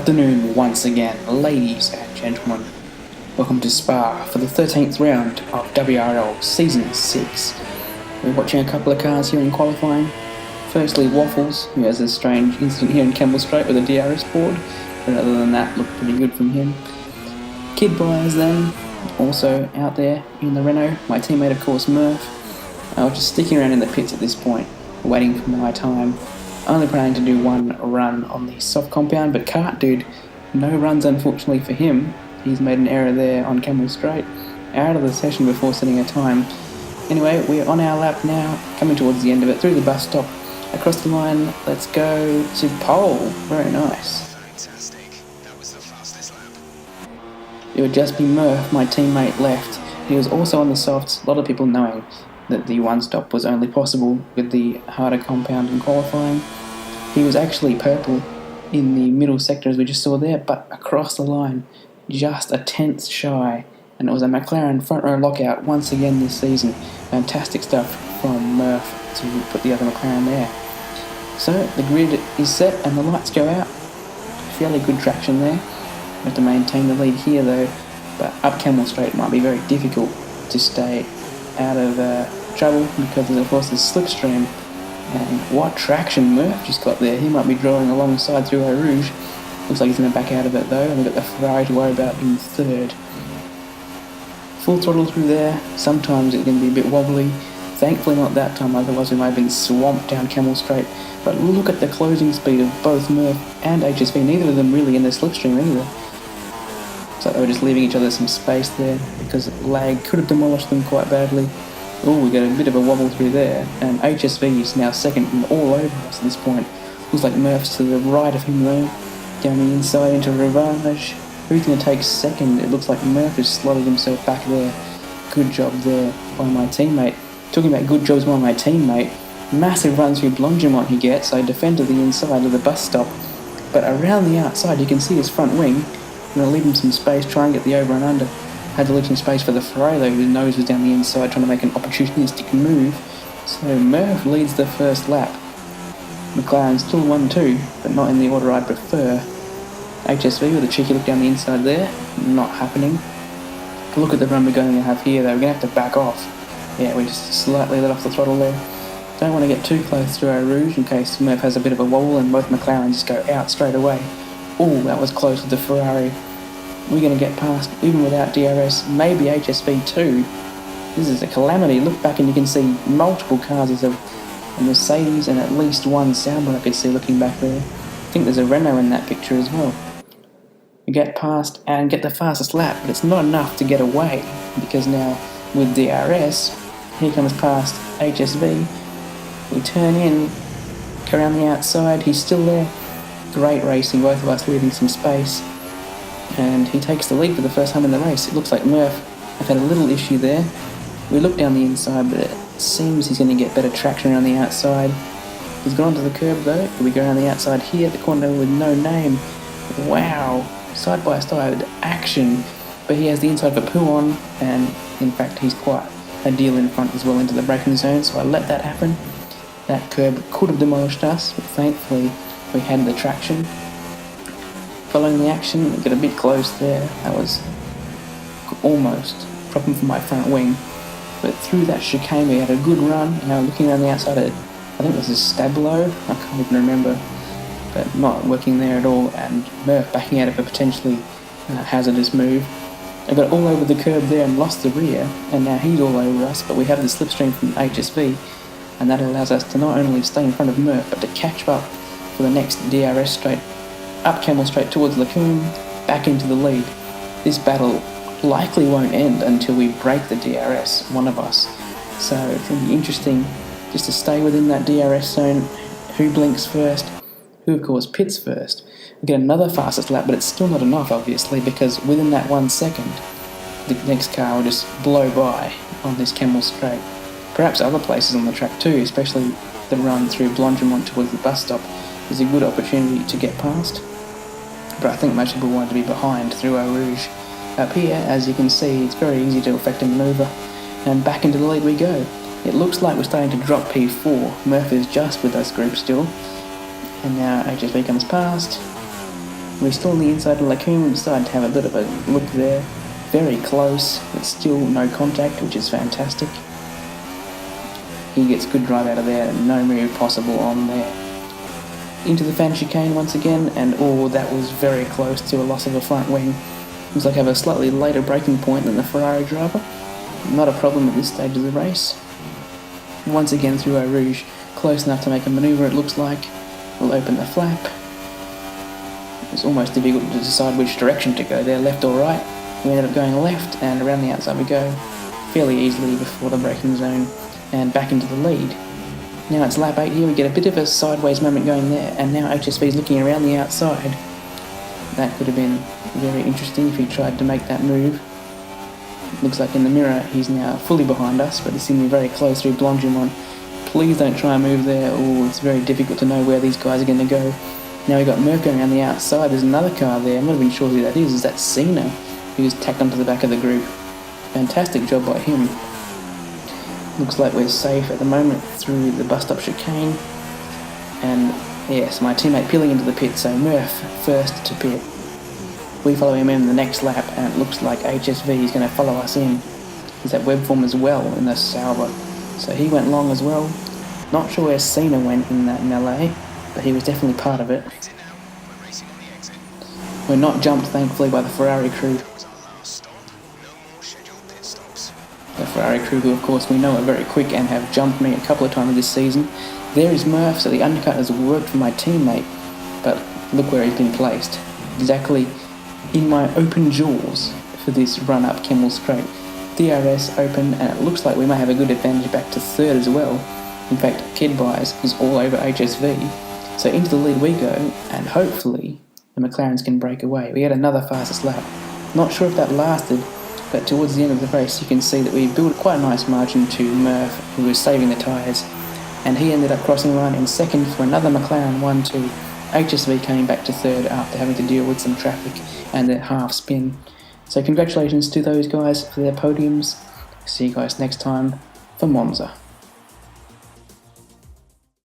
afternoon once again, ladies and gentlemen. Welcome to Spa for the 13th round of WRL Season 6. We're watching a couple of cars here in qualifying. Firstly, Waffles, who has a strange incident here in Campbell Straight with a DRS board, but other than that, looked pretty good from him. Kid Byers then, also out there in the Renault. My teammate, of course, Murph. I was just sticking around in the pits at this point, waiting for my time. Only planning to do one run on the soft compound, but Kart Dude, no runs unfortunately for him. He's made an error there on Campbell Straight, out of the session before setting a time. Anyway, we're on our lap now, coming towards the end of it, through the bus stop, across the line. Let's go to pole. Very nice. Fantastic. That was the fastest lap. It would just be Murph, my teammate, left. He was also on the softs, a lot of people knowing that the one stop was only possible with the harder compound in qualifying. He was actually purple in the middle sector as we just saw there, but across the line, just a tenth shy, and it was a McLaren front row lockout once again this season. Fantastic stuff from Murph to put the other McLaren there. So the grid is set and the lights go out. Fairly good traction there. We have to maintain the lead here though, but up Camel Straight might be very difficult to stay out of trouble because of course the slipstream. And what traction Murph just got there. He might be drawing alongside through Eau Rouge. Looks like he's going to back out of it though, and we've got the Ferrari to worry about in third. Full throttle through there. Sometimes it can be a bit wobbly. Thankfully not that time, otherwise we might have been swamped down Camel Straight. But look at the closing speed of both Murph and HSV. Neither of them really in the slipstream either. So they were just leaving each other some space there because lag could have demolished them quite badly. Oh, we got a bit of a wobble through there, and HSV is now second and all over us at this point. Looks like Murph's to the right of him though, down the inside into Rivage. Who's going to take second? It looks like Murph has slotted himself back there. Good job there by my teammate. Talking about good jobs by my teammate, massive run through Blongemont he gets. I defend to the inside of the bus stop, but around the outside you can see his front wing. I'm going to leave him some space, try and get the over and under. Had to leave some space for the Ferrari though, whose nose was down the inside, trying to make an opportunistic move. So Murph leads the first lap. McLaren still 1-2, but not in the order I'd prefer. HSV with a cheeky look down the inside there, not happening. Look at the run we're going to have here though, we're going to have to back off. Yeah, we just slightly let off the throttle there. Don't want to get too close to Eau Rouge in case Murph has a bit of a wobble and both McLaren just go out straight away. Oh, that was close with the Ferrari. We're going to get past, even without DRS, maybe HSV too. This is a calamity. Look back and you can see multiple cars. There's a Mercedes and at least one Sauber I could see looking back there. I think there's a Renault in that picture as well. We get past and get the fastest lap, but it's not enough to get away because now with DRS, here comes past HSV. We turn in, go around the outside, he's still there. Great racing, both of us leaving some space. And he takes the lead for the first time in the race. It looks like Murph have had a little issue there. We look down the inside, but it seems he's going to get better traction around the outside. He's gone onto the curb though. Can we go around the outside here, the corner with no name? Wow, side by side action. But he has the inside for Pouon, and in fact he's quite a deal in front as well into the braking zone, so I let that happen. That curb could have demolished us, but thankfully we had the traction. Following the action, we got a bit close there. That was almost a problem for my front wing. But through that chicane, we had a good run. Now looking around the outside at, I think it was a Stablo, I can't even remember, but not working there at all. And Murph backing out of a potentially hazardous move. I got all over the curb there and lost the rear, and now he's all over us. But we have the slipstream from HSV, and that allows us to not only stay in front of Murph, but to catch up for the next DRS straight. Up Camel Straight towards Lacoon, back into the lead. This battle likely won't end until we break the DRS, one of us. So it's going to be interesting just to stay within that DRS zone. Who blinks first? Who of course pits first? We get another fastest lap, but it's still not enough obviously, because within that 1 second, the next car will just blow by on this Camel Straight. Perhaps other places on the track too, especially the run through Blongemont towards the bus stop is a good opportunity to get past. But I think most people want to be behind through Eau Rouge. Up here, as you can see, it's very easy to effect a manoeuvre, and back into the lead we go. It looks like we're starting to drop P4. Murph is just with us group still, and now HSV comes past. We're still on the inside of Lacoon and decided to have a bit of a look there. Very close, but still no contact, which is fantastic. He gets good drive out of there, no move possible on there. Into the fan chicane once again, and that was very close to a loss of a front wing. Looks like I have a slightly later braking point than the Ferrari driver. Not a problem at this stage of the race. Once again through Eau Rouge, close enough to make a manoeuvre it looks like. We'll open the flap. It's almost difficult to decide which direction to go there, left or right. We ended up going left, and around the outside we go fairly easily before the braking zone and back into the lead. Now it's lap 8 here, we get a bit of a sideways moment going there, and now HSV is looking around the outside. That could have been very interesting if he tried to make that move. Looks like in the mirror he's now fully behind us, but it's going to be very close through Blondjimon. Please don't try and move there, it's very difficult to know where these guys are going to go. Now we've got Murph going around the outside, there's another car there, I'm not even sure who that is that Cena, who's tacked onto the back of the group. Fantastic job by him. Looks like we're safe at the moment through the bus stop chicane. And yes, my teammate peeling into the pit, so Murph first to pit. We follow him in the next lap, and it looks like HSV is going to follow us in. He's at web form as well in the Sauber, so he went long as well. Not sure where Cena went in that melee, but he was definitely part of it. Exit now. We're racing on the exit. We're not jumped, thankfully, by the Ferrari crew. That was our last stop. No more scheduled pit stops. The Ferrari crew, who of course we know are very quick and have jumped me a couple of times this season. There is Murph, so the undercut has worked for my teammate, but look where he's been placed. Exactly in my open jaws for this run-up Kemmel Straight. DRS open, and it looks like we may have a good advantage back to third as well. In fact, Kid Bias is all over HSV. So into the lead we go, and hopefully the McLarens can break away. We had another fastest lap. Not sure if that lasted, but towards the end of the race you can see that we built quite a nice margin to Murph, who was saving the tyres, and he ended up crossing the line in second for another McLaren 1-2. HSV coming back to third after having to deal with some traffic and their half spin. So congratulations to those guys for their podiums. See you guys next time for Monza.